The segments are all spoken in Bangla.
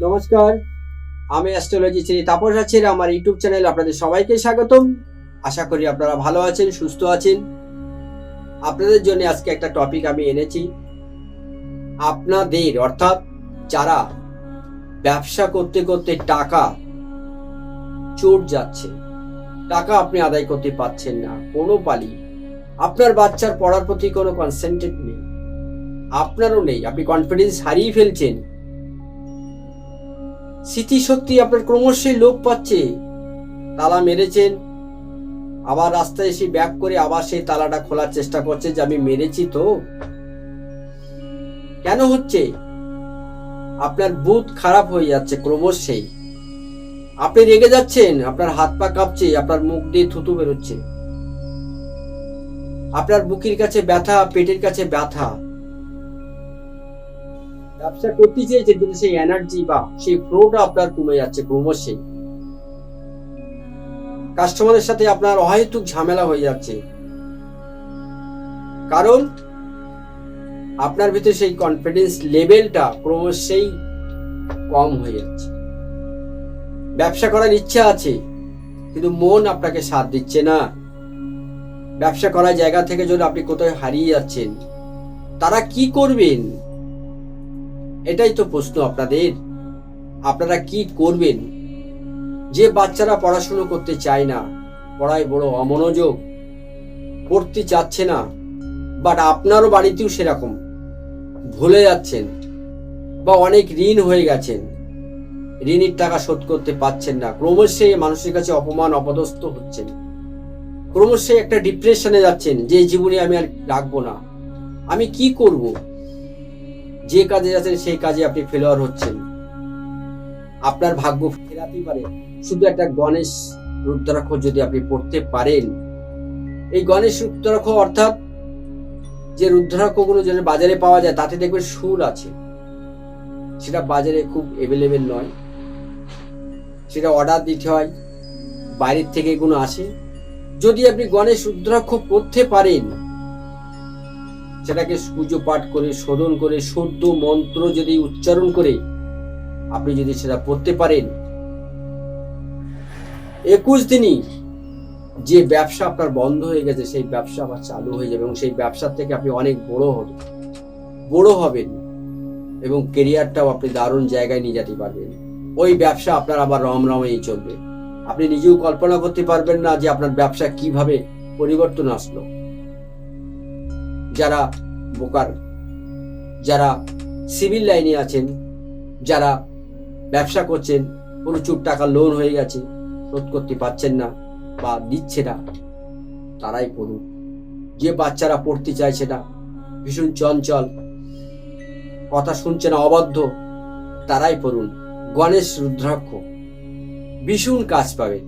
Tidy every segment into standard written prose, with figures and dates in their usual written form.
নমস্কার, আমি অ্যাস্ট্রোলজি শ্রী তাপস আছেন আমার ইউটিউব চ্যানেলে আপনাদের সবাইকে স্বাগতম। আশা করি আপনারা ভালো আছেন, সুস্থ আছেন। আপনাদের জন্য আজকে একটা টপিক আমি এনেছি। আপনাদের অর্থাৎ যারা ব্যবসা করতে করতে টাকা চোট যাচ্ছে, টাকা আপনি আদায় করতে পারছেন না কোনো পালি, আপনার বাচ্চার পড়ার প্রতি কোনো কনসেন্ট্রেট নেই, আপনারও নেই, আপনি কনফিডেন্স হারিয়ে ফেলছেন, স্মৃতিশক্তি আপনার ক্রমশই লোপ পাচ্ছে, তালা মেরেছেন, আবার রাস্তায় এসে ব্যাক করে আবার সেই তালাটা খোলার চেষ্টা করছে যে আমি মেরেছি তো। কেন হচ্ছে? আপনার বুধ খারাপ হয়ে যাচ্ছে ক্রমশই, আপনি রেগে যাচ্ছেন, আপনার হাত পা কাঁপছে, আপনার মুখ দিয়ে থুতু বেরোচ্ছে, আপনার বুকের কাছে ব্যথা, পেটের কাছে ব্যথা। ব্যবসা করতে চেয়েছেন কিন্তু সেই এনার্জি বা সেই ফ্লোটা আপনার কমে যাচ্ছে ক্রমশই। কাস্টমারের সাথে আপনার অহেতুক ঝামেলা হয়ে যাচ্ছে, কারণ আপনার ভিতরে সেই কনফিডেন্স লেভেলটা ক্রমশই কম হয়ে যাচ্ছে। ব্যবসা করার ইচ্ছা আছে কিন্তু মন আপনাকে সাথ দিচ্ছে না। ব্যবসা করার জায়গা থেকে যদি আপনি কোথায় হারিয়ে যাচ্ছেন, তারা কি করবেন? এটাই তো প্রশ্ন আপনাদের। আপনারা কি করবেন? যে বাচ্চারা পড়াশুনো করতে চায় না, পড়ায় বড় অমনোযোগ, পড়তে চাচ্ছে না, বাট আপনারও বাড়িতেও সেরকম ভুলে যাচ্ছেন বা অনেক ঋণ হয়ে গেছেন, ঋণের টাকা শোধ করতে পারছেন না, ক্রমশই মানুষের কাছে অপমান অপদস্থ হচ্ছেন, ক্রমশই একটা ডিপ্রেশনে যাচ্ছেন যে জীবনে আমি আর রাখবো না, আমি কি করব? যে কাজে যাচ্ছেন সেই কাজে আপনি ফেলোয়ার হচ্ছেন। আপনার ভাগ্য ফেরাতেই পারে শুধু একটা গণেশ রুদ্রাক্ষ যদি আপনি পড়তে পারেন। এই গণেশ রুদ্রাক্ষ অর্থাৎ যে রুদ্রাক্ষগুলো যেটা বাজারে পাওয়া যায় তাতে দেখবেন সুর আছে, সেটা বাজারে খুব অ্যাভেলেবেল নয়, সেটা অর্ডার দিতে হয়, বাইরের থেকে এগুলো আসে। যদি আপনি গণেশ রুদ্রাক্ষ পড়তে পারেন, সেটাকে পুজো পাঠ করে শোধন করে শুদ্ধ মন্ত্র যদি উচ্চারণ করে আপনি যদি সেটা পড়তে পারেন, 21 দিনই যে ব্যবসা আপনার বন্ধ হয়ে গেছে সেই ব্যবসা আবার চালু হয়ে যাবে এবং সেই ব্যবসা থেকে আপনি অনেক বড় হবেন এবং কেরিয়ারটাও আপনি দারুণ জায়গায় নিয়ে যেতে পারবেন। ওই ব্যবসা আপনার আবার রমরমেই চলবে, আপনি নিজেও কল্পনা করতে পারবেন না যে আপনার ব্যবসা কিভাবে পরিবর্তন আসলো। যারা বোকার, যারা সিভিল লাইনে আছেন, যারা ব্যবসা করছেন, প্রচুর টাকা লোন হয়ে গেছে, শোধ করতে পারছেন না বা দিচ্ছে না, তারাই পড়ুন। যে বাচ্চারা পড়তে চাইছে না, ভীষণ চঞ্চল, কথা শুনছে না, অবাধ্য, তারাই পড়ুন গণেশ রুদ্রাক্ষ। ভীষণ কাজ পাবে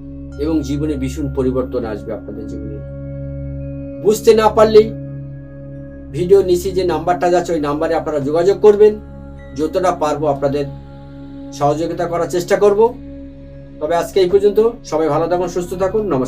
এবং জীবনে ভীষণ পরিবর্তন আসবে আপনাদের জীবনে। বুঝতে না পারলেই ভিডিও নিচে যে নাম্বারটা যাচ্ছে ওই নাম্বারে আপনারা যোগাযোগ করবেন। যতটা পারবো আপনাদের সহযোগিতা করার চেষ্টা করব। তবে আজকে এই পর্যন্ত। সবাই ভালো থাকুন, সুস্থ থাকুন। নমস্কার।